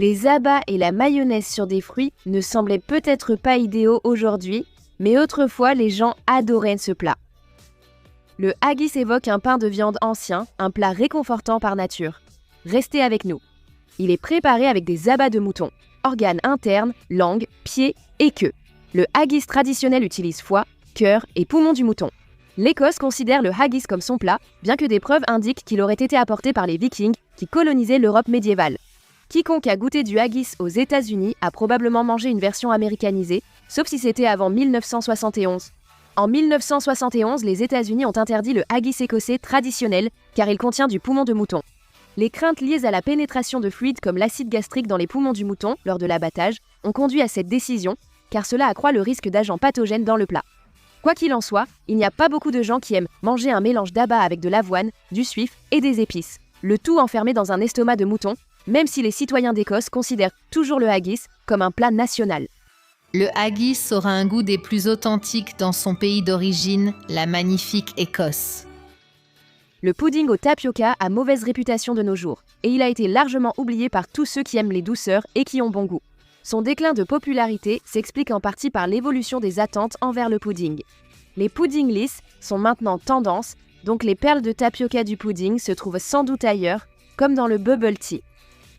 Les abats et la mayonnaise sur des fruits ne semblaient peut-être pas idéaux aujourd'hui, mais autrefois les gens adoraient ce plat. Le haggis évoque un pain de viande ancien, un plat réconfortant par nature. Restez avec nous. Il est préparé avec des abats de mouton, organes internes, langue, pieds et queue. Le haggis traditionnel utilise foie, cœur et poumon du mouton. L'Écosse considère le haggis comme son plat, bien que des preuves indiquent qu'il aurait été apporté par les Vikings qui colonisaient l'Europe médiévale. Quiconque a goûté du haggis aux États-Unis a probablement mangé une version américanisée, sauf si c'était avant 1971. En 1971, les États-Unis ont interdit le haggis écossais traditionnel car il contient du poumon de mouton. Les craintes liées à la pénétration de fluides comme l'acide gastrique dans les poumons du mouton lors de l'abattage ont conduit à cette décision, car cela accroît le risque d'agents pathogènes dans le plat. Quoi qu'il en soit, il n'y a pas beaucoup de gens qui aiment manger un mélange d'abats avec de l'avoine, du suif et des épices, le tout enfermé dans un estomac de mouton, même si les citoyens d'Écosse considèrent toujours le haggis comme un plat national. Le haggis aura un goût des plus authentiques dans son pays d'origine, la magnifique Écosse. Le pudding au tapioca a mauvaise réputation de nos jours, et il a été largement oublié par tous ceux qui aiment les douceurs et qui ont bon goût. Son déclin de popularité s'explique en partie par l'évolution des attentes envers le pudding. Les puddings lisses sont maintenant tendance, donc les perles de tapioca du pudding se trouvent sans doute ailleurs, comme dans le bubble tea.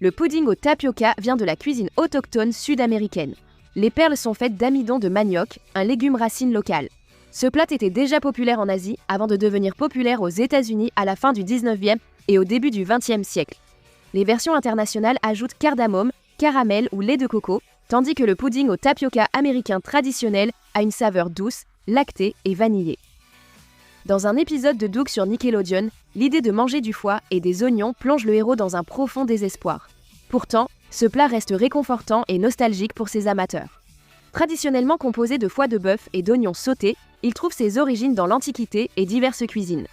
Le pudding au tapioca vient de la cuisine autochtone sud-américaine. Les perles sont faites d'amidon de manioc, un légume racine local. Ce plat était déjà populaire en Asie avant de devenir populaire aux États-Unis à la fin du 19e et au début du 20e siècle. Les versions internationales ajoutent cardamome, caramel ou lait de coco, tandis que le pudding au tapioca américain traditionnel a une saveur douce, lactée et vanillée. Dans un épisode de Doug sur Nickelodeon, l'idée de manger du foie et des oignons plonge le héros dans un profond désespoir. Pourtant, ce plat reste réconfortant et nostalgique pour ses amateurs. Traditionnellement composé de foie de bœuf et d'oignons sautés, il trouve ses origines dans l'Antiquité et diverses cuisines.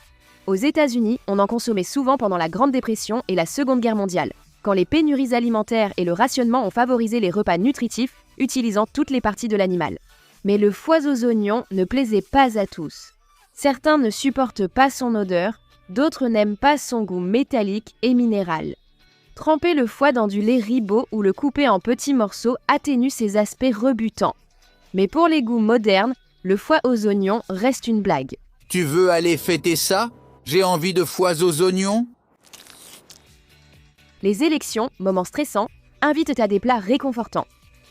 Aux États-Unis, on en consommait souvent pendant la Grande Dépression et la Seconde Guerre mondiale, quand les pénuries alimentaires et le rationnement ont favorisé les repas nutritifs utilisant toutes les parties de l'animal. Mais le foie aux oignons ne plaisait pas à tous. Certains ne supportent pas son odeur, d'autres n'aiment pas son goût métallique et minéral. Tremper le foie dans du lait ribot ou le couper en petits morceaux atténue ses aspects rebutants. Mais pour les goûts modernes, le foie aux oignons reste une blague. Tu veux aller fêter ça? J'ai envie de foie aux oignons. Les élections, moments stressants, invitent à des plats réconfortants.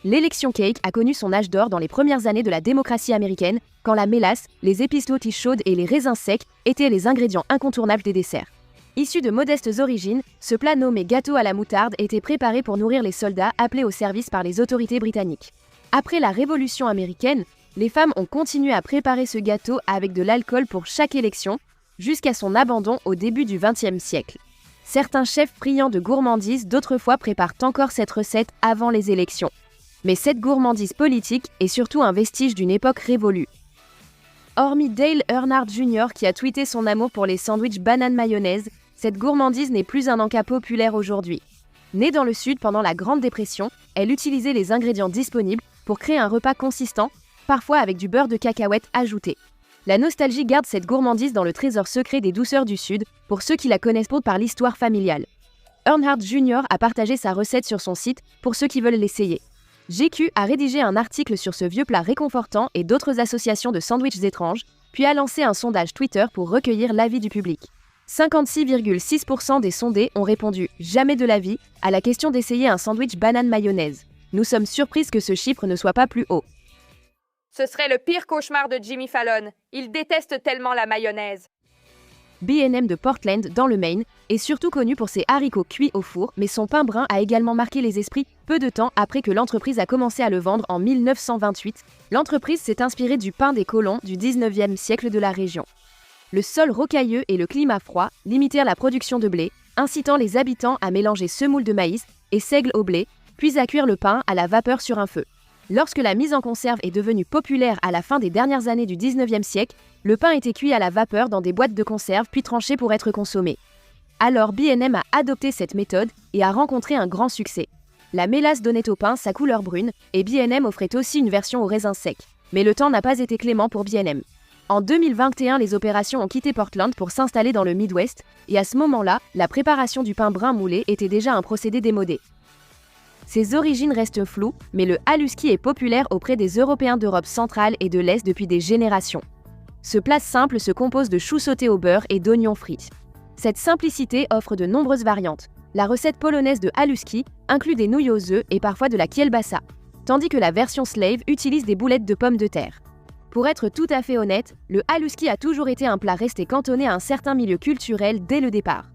L'élection cake a connu son âge d'or dans les premières années de la démocratie américaine, quand la mélasse, les épices lotis chaudes et les raisins secs étaient les ingrédients incontournables des desserts. Issu de modestes origines, ce plat nommé gâteau à la moutarde était préparé pour nourrir les soldats appelés au service par les autorités britanniques. Après la Révolution américaine, les femmes ont continué à préparer ce gâteau avec de l'alcool pour chaque élection, jusqu'à son abandon au début du XXe siècle. Certains chefs friands de gourmandise d'autrefois préparent encore cette recette avant les élections. Mais cette gourmandise politique est surtout un vestige d'une époque révolue. Hormis Dale Earnhardt Jr. qui a tweeté son amour pour les sandwichs banane-mayonnaise, cette gourmandise n'est plus un encas populaire aujourd'hui. Née dans le Sud pendant la Grande Dépression, elle utilisait les ingrédients disponibles pour créer un repas consistant, parfois avec du beurre de cacahuète ajouté. La nostalgie garde cette gourmandise dans le trésor secret des douceurs du Sud, pour ceux qui la connaissent par l'histoire familiale. Earnhardt Jr. a partagé sa recette sur son site pour ceux qui veulent l'essayer. GQ a rédigé un article sur ce vieux plat réconfortant et d'autres associations de sandwichs étranges, puis a lancé un sondage Twitter pour recueillir l'avis du public. 56,6% des sondés ont répondu « jamais de la vie » à la question d'essayer un sandwich banane-mayonnaise. Nous sommes surprises que ce chiffre ne soit pas plus haut. Ce serait le pire cauchemar de Jimmy Fallon. Il déteste tellement la mayonnaise. B&M de Portland, dans le Maine, est surtout connu pour ses haricots cuits au four, mais son pain brun a également marqué les esprits peu de temps après que l'entreprise a commencé à le vendre en 1928. L'entreprise s'est inspirée du pain des colons du 19e siècle de la région. Le sol rocailleux et le climat froid limitèrent la production de blé, incitant les habitants à mélanger semoule de maïs et seigle au blé, puis à cuire le pain à la vapeur sur un feu. Lorsque la mise en conserve est devenue populaire à la fin des dernières années du 19e siècle, le pain était cuit à la vapeur dans des boîtes de conserve puis tranché pour être consommé. Alors B&M a adopté cette méthode et a rencontré un grand succès. La mélasse donnait au pain sa couleur brune et B&M offrait aussi une version au raisin sec. Mais le temps n'a pas été clément pour B&M. En 2021, les opérations ont quitté Portland pour s'installer dans le Midwest et à ce moment-là, la préparation du pain brun moulé était déjà un procédé démodé. Ses origines restent floues, mais le haluski est populaire auprès des Européens d'Europe centrale et de l'Est depuis des générations. Ce plat simple se compose de choux sautés au beurre et d'oignons frits. Cette simplicité offre de nombreuses variantes. La recette polonaise de haluski inclut des nouilles aux œufs et parfois de la kielbasa, tandis que la version slave utilise des boulettes de pommes de terre. Pour être tout à fait honnête, le haluski a toujours été un plat resté cantonné à un certain milieu culturel dès le départ.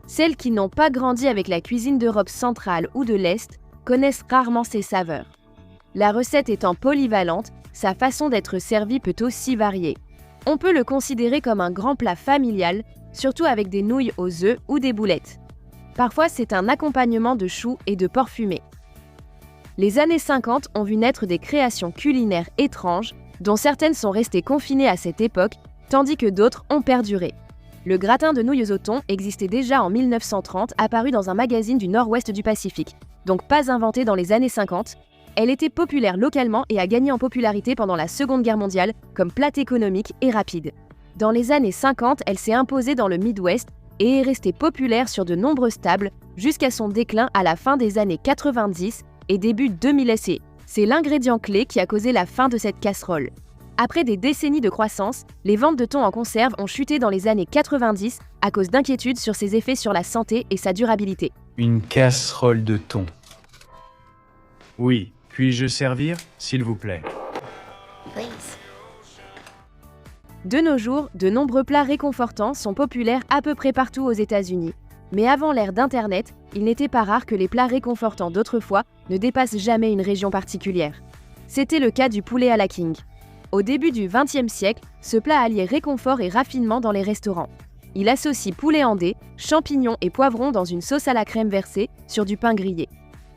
Celles qui n'ont pas grandi avec la cuisine d'Europe centrale ou de l'Est connaissent rarement ses saveurs. La recette étant polyvalente, sa façon d'être servie peut aussi varier. On peut le considérer comme un grand plat familial, surtout avec des nouilles aux œufs ou des boulettes. Parfois, c'est un accompagnement de choux et de porc fumé. Les années 50 ont vu naître des créations culinaires étranges, dont certaines sont restées confinées à cette époque, tandis que d'autres ont perduré. Le gratin de nouilles au thon existait déjà en 1930, apparu dans un magazine du nord-ouest du Pacifique, donc pas inventé dans les années 50. Elle était populaire localement et a gagné en popularité pendant la Seconde Guerre mondiale comme plat économique et rapide. Dans les années 50, elle s'est imposée dans le Midwest et est restée populaire sur de nombreuses tables jusqu'à son déclin à la fin des années 90 et début 2000 SE. C'est l'ingrédient clé qui a causé la fin de cette casserole. Après des décennies de croissance, les ventes de thon en conserve ont chuté dans les années 90 à cause d'inquiétudes sur ses effets sur la santé et sa durabilité. Une casserole de thon. Oui, puis-je servir, s'il vous plaît? De nos jours, de nombreux plats réconfortants sont populaires à peu près partout aux États-Unis. Mais avant l'ère d'Internet, il n'était pas rare que les plats réconfortants d'autrefois ne dépassent jamais une région particulière. C'était le cas du poulet à la King. Au début du XXe siècle, ce plat alliait réconfort et raffinement dans les restaurants. Il associe poulet andé, champignons et poivrons dans une sauce à la crème versée sur du pain grillé.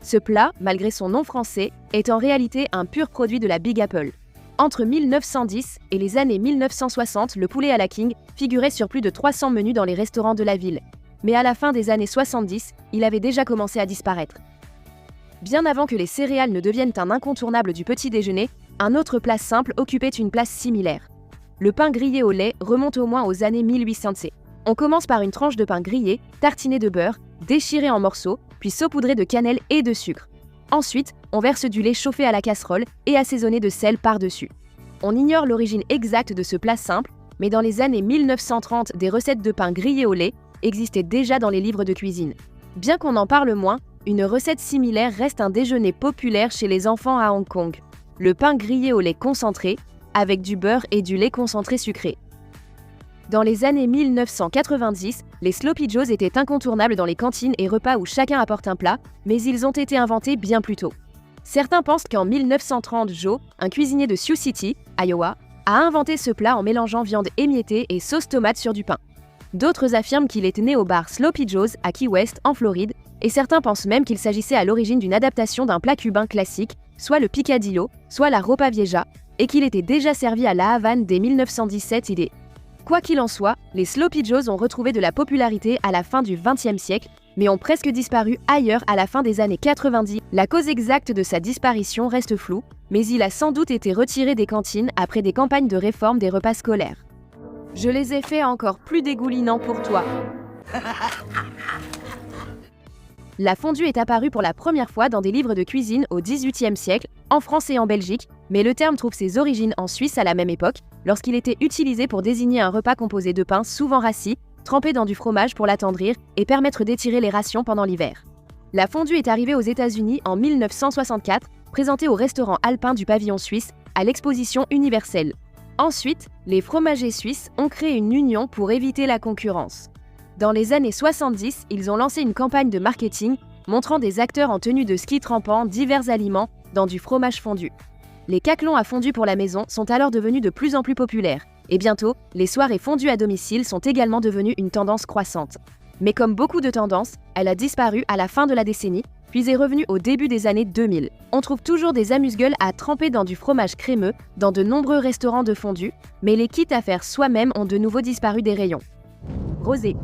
Ce plat, malgré son nom français, est en réalité un pur produit de la Big Apple. Entre 1910 et les années 1960, le poulet à la King figurait sur plus de 300 menus dans les restaurants de la ville. Mais à la fin des années 70, il avait déjà commencé à disparaître. Bien avant que les céréales ne deviennent un incontournable du petit déjeuner, un autre plat simple occupait une place similaire. Le pain grillé au lait remonte au moins aux années 1800. On commence par une tranche de pain grillé, tartiné de beurre, déchiré en morceaux, puis saupoudré de cannelle et de sucre. Ensuite, on verse du lait chauffé à la casserole et assaisonné de sel par-dessus. On ignore l'origine exacte de ce plat simple, mais dans les années 1930, des recettes de pain grillé au lait existaient déjà dans les livres de cuisine. Bien qu'on en parle moins, une recette similaire reste un déjeuner populaire chez les enfants à Hong Kong. Le pain grillé au lait concentré, avec du beurre et du lait concentré sucré. Dans les années 1990, les Sloppy Joes étaient incontournables dans les cantines et repas où chacun apporte un plat, mais ils ont été inventés bien plus tôt. Certains pensent qu'en 1930, Joe, un cuisinier de Sioux City, Iowa, a inventé ce plat en mélangeant viande émiettée et sauce tomate sur du pain. D'autres affirment qu'il était né au bar Sloppy Joe's à Key West, en Floride, et certains pensent même qu'il s'agissait à l'origine d'une adaptation d'un plat cubain classique, soit le picadillo, soit la ropa vieja, et qu'il était déjà servi à La Havane dès 1917 idée. Quoi qu'il en soit, les Sloppy Joes ont retrouvé de la popularité à la fin du XXe siècle, mais ont presque disparu ailleurs à la fin des années 90. La cause exacte de sa disparition reste floue, mais il a sans doute été retiré des cantines après des campagnes de réforme des repas scolaires. Je les ai fait encore plus dégoulinants pour toi. La fondue est apparue pour la première fois dans des livres de cuisine au XVIIIe siècle, en France et en Belgique, mais le terme trouve ses origines en Suisse à la même époque, lorsqu'il était utilisé pour désigner un repas composé de pain souvent rassis, trempé dans du fromage pour l'attendrir et permettre d'étirer les rations pendant l'hiver. La fondue est arrivée aux États-Unis en 1964, présentée au restaurant alpin du pavillon suisse, à l'exposition universelle. Ensuite, les fromagers suisses ont créé une union pour éviter la concurrence. Dans les années 70, ils ont lancé une campagne de marketing montrant des acteurs en tenue de ski trempant divers aliments dans du fromage fondu. Les caclons à fondu pour la maison sont alors devenus de plus en plus populaires, et bientôt, les soirées fondues à domicile sont également devenues une tendance croissante. Mais comme beaucoup de tendances, elle a disparu à la fin de la décennie, puis est revenue au début des années 2000. On trouve toujours des amuse-gueules à tremper dans du fromage crémeux dans de nombreux restaurants de fondue, mais les kits à faire soi-même ont de nouveau disparu des rayons. Rosé.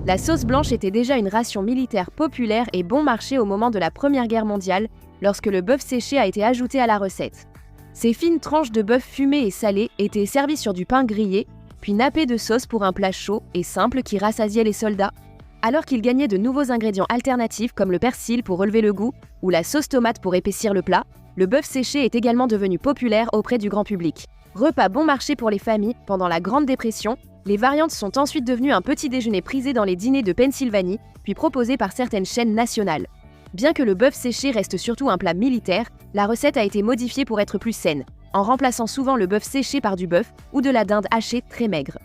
La sauce blanche était déjà une ration militaire populaire et bon marché au moment de la Première Guerre mondiale, lorsque le bœuf séché a été ajouté à la recette. Ces fines tranches de bœuf fumé et salé étaient servies sur du pain grillé, puis nappées de sauce pour un plat chaud et simple qui rassasiait les soldats. Alors qu'il gagnait de nouveaux ingrédients alternatifs comme le persil pour relever le goût ou la sauce tomate pour épaissir le plat, le bœuf séché est également devenu populaire auprès du grand public. Repas bon marché pour les familles pendant la Grande Dépression, les variantes sont ensuite devenues un petit déjeuner prisé dans les dîners de Pennsylvanie, puis proposé par certaines chaînes nationales. Bien que le bœuf séché reste surtout un plat militaire, la recette a été modifiée pour être plus saine, en remplaçant souvent le bœuf séché par du bœuf ou de la dinde hachée très maigre.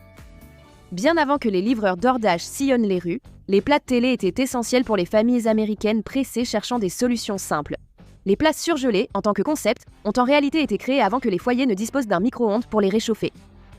Bien avant que les livreurs DoorDash sillonnent les rues, les plats de télé étaient essentiels pour les familles américaines pressées cherchant des solutions simples. Les plats surgelés, en tant que concept, ont en réalité été créés avant que les foyers ne disposent d'un micro-ondes pour les réchauffer.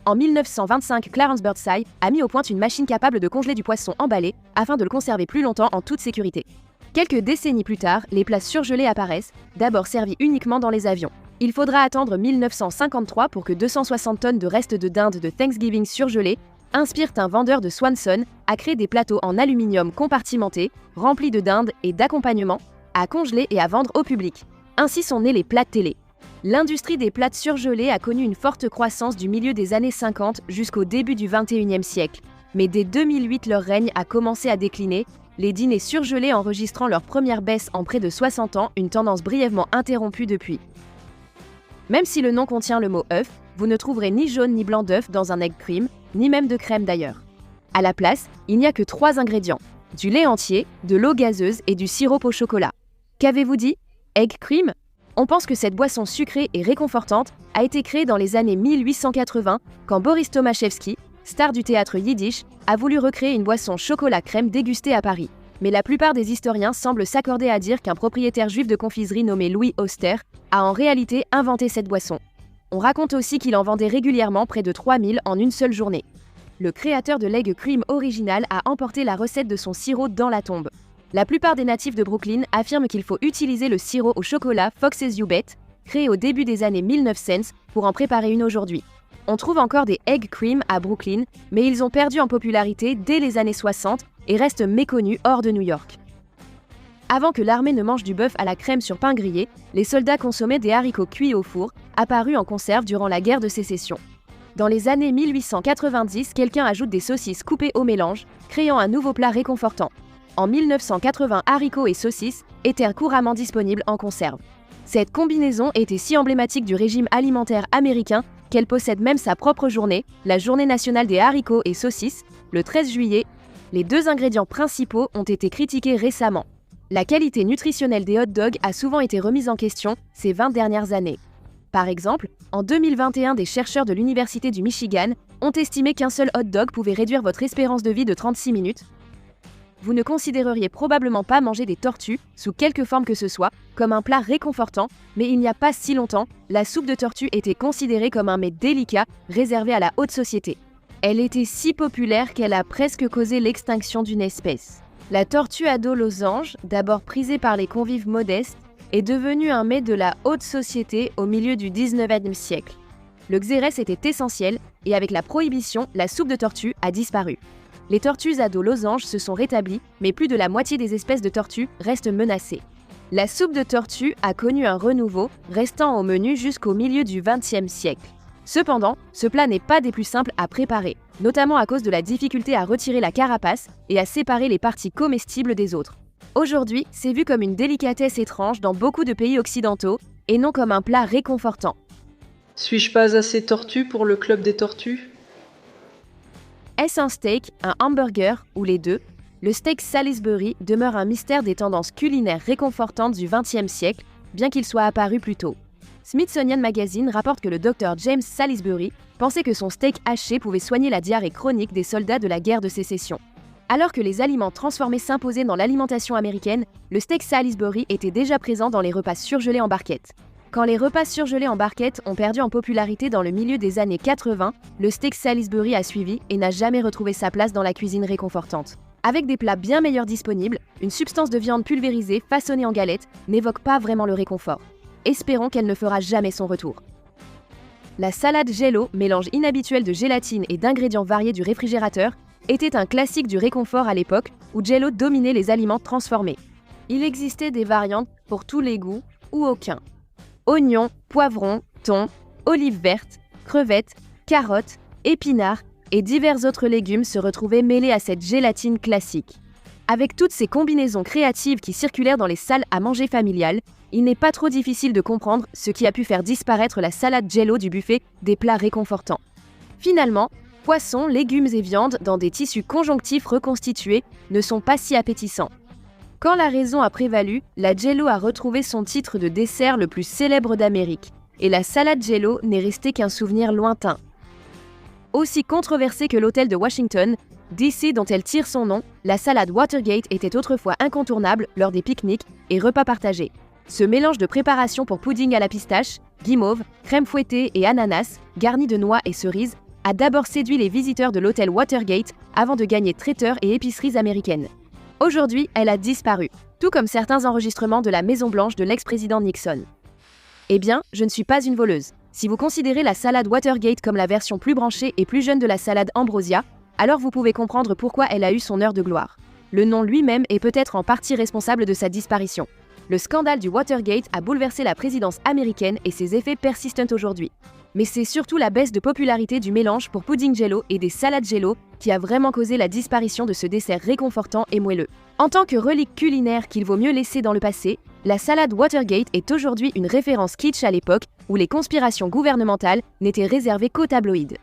En 1925, Clarence Birdseye a mis au point une machine capable de congeler du poisson emballé afin de le conserver plus longtemps en toute sécurité. Quelques décennies plus tard, les plats surgelés apparaissent, d'abord servis uniquement dans les avions. Il faudra attendre 1953 pour que 260 tonnes de restes de dinde de Thanksgiving surgelés inspirent un vendeur de Swanson à créer des plateaux en aluminium compartimentés, remplis de dinde et d'accompagnement, à congeler et à vendre au public. Ainsi sont nés les plats de télé. L'industrie des plats surgelés a connu une forte croissance du milieu des années 50 jusqu'au début du XXIe siècle. Mais dès 2008, leur règne a commencé à décliner, les dîners surgelés enregistrant leur première baisse en près de 60 ans, une tendance brièvement interrompue depuis. Même si le nom contient le mot œuf, vous ne trouverez ni jaune ni blanc d'œuf dans un egg cream, ni même de crème d'ailleurs. À la place, il n'y a que 3 ingrédients, du lait entier, de l'eau gazeuse et du sirop au chocolat. Qu'avez-vous dit? Egg cream? On pense que cette boisson sucrée et réconfortante a été créée dans les années 1880 quand Boris Tomaszewski, star du théâtre yiddish, a voulu recréer une boisson chocolat-crème dégustée à Paris. Mais la plupart des historiens semblent s'accorder à dire qu'un propriétaire juif de confiserie nommé Louis Oster a en réalité inventé cette boisson. On raconte aussi qu'il en vendait régulièrement près de 3000 en une seule journée. Le créateur de l'egg cream original a emporté la recette de son sirop dans la tombe. La plupart des natifs de Brooklyn affirment qu'il faut utiliser le sirop au chocolat Fox's You Bet, créé au début des années 1900 pour en préparer une aujourd'hui. On trouve encore des egg cream à Brooklyn, mais ils ont perdu en popularité dès les années 60 et restent méconnus hors de New York. Avant que l'armée ne mange du bœuf à la crème sur pain grillé, les soldats consommaient des haricots cuits au four, apparus en conserve durant la guerre de sécession. Dans les années 1890, quelqu'un ajoute des saucisses coupées au mélange, créant un nouveau plat réconfortant. En 1980, haricots et saucisses étaient couramment disponibles en conserve. Cette combinaison était si emblématique du régime alimentaire américain qu'elle possède même sa propre journée, la Journée nationale des haricots et saucisses, le 13 juillet. Les 2 ingrédients principaux ont été critiqués récemment. La qualité nutritionnelle des hot dogs a souvent été remise en question ces 20 dernières années. Par exemple, en 2021, des chercheurs de l'Université du Michigan ont estimé qu'un seul hot dog pouvait réduire votre espérance de vie de 36 minutes. Vous ne considéreriez probablement pas manger des tortues, sous quelque forme que ce soit, comme un plat réconfortant, mais il n'y a pas si longtemps, la soupe de tortue était considérée comme un mets délicat, réservé à la haute société. Elle était si populaire qu'elle a presque causé l'extinction d'une espèce. La tortue à dos losange, d'abord prisée par les convives modestes, est devenue un mets de la haute société au milieu du 19e siècle. Le xérès était essentiel, et avec la prohibition, la soupe de tortue a disparu. Les tortues à dos losange se sont rétablies, mais plus de la moitié des espèces de tortues restent menacées. La soupe de tortue a connu un renouveau, restant au menu jusqu'au milieu du XXe siècle. Cependant, ce plat n'est pas des plus simples à préparer, notamment à cause de la difficulté à retirer la carapace et à séparer les parties comestibles des autres. Aujourd'hui, c'est vu comme une délicatesse étrange dans beaucoup de pays occidentaux, et non comme un plat réconfortant. Suis-je pas assez tortue pour le club des tortues? Est-ce un steak, un hamburger ou les deux? Le steak Salisbury demeure un mystère des tendances culinaires réconfortantes du XXe siècle, bien qu'il soit apparu plus tôt. Smithsonian Magazine rapporte que le Dr James Salisbury pensait que son steak haché pouvait soigner la diarrhée chronique des soldats de la guerre de sécession. Alors que les aliments transformés s'imposaient dans l'alimentation américaine, le steak Salisbury était déjà présent dans les repas surgelés en barquette. Quand les repas surgelés en barquette ont perdu en popularité dans le milieu des années 80, le steak Salisbury a suivi et n'a jamais retrouvé sa place dans la cuisine réconfortante. Avec des plats bien meilleurs disponibles, une substance de viande pulvérisée façonnée en galette n'évoque pas vraiment le réconfort. Espérons qu'elle ne fera jamais son retour. La salade Jell-O, mélange inhabituel de gélatine et d'ingrédients variés du réfrigérateur, était un classique du réconfort à l'époque où Jell-O dominait les aliments transformés. Il existait des variantes pour tous les goûts ou aucun. Oignons, poivrons, thon, olives vertes, crevettes, carottes, épinards et divers autres légumes se retrouvaient mêlés à cette gélatine classique. Avec toutes ces combinaisons créatives qui circulèrent dans les salles à manger familiales, il n'est pas trop difficile de comprendre ce qui a pu faire disparaître la salade Jell-O du buffet des plats réconfortants. Finalement, poissons, légumes et viandes dans des tissus conjonctifs reconstitués ne sont pas si appétissants. Quand la raison a prévalu, la Jell-O a retrouvé son titre de dessert le plus célèbre d'Amérique, et la salade Jell-O n'est restée qu'un souvenir lointain. Aussi controversée que l'hôtel de Washington, D.C. dont elle tire son nom, la salade Watergate était autrefois incontournable lors des pique-niques et repas partagés. Ce mélange de préparation pour pudding à la pistache, guimauve, crème fouettée et ananas, garni de noix et cerises, a d'abord séduit les visiteurs de l'hôtel Watergate avant de gagner traiteurs et épiceries américaines. Aujourd'hui, elle a disparu, tout comme certains enregistrements de la Maison-Blanche de l'ex-président Nixon. Eh bien, je ne suis pas une voleuse. Si vous considérez la salade Watergate comme la version plus branchée et plus jeune de la salade Ambrosia, alors vous pouvez comprendre pourquoi elle a eu son heure de gloire. Le nom lui-même est peut-être en partie responsable de sa disparition. Le scandale du Watergate a bouleversé la présidence américaine et ses effets persistent aujourd'hui. Mais c'est surtout la baisse de popularité du mélange pour pudding Jell-O et des salades Jell-O qui a vraiment causé la disparition de ce dessert réconfortant et moelleux. En tant que relique culinaire qu'il vaut mieux laisser dans le passé, la salade Watergate est aujourd'hui une référence kitsch à l'époque où les conspirations gouvernementales n'étaient réservées qu'aux tabloïds.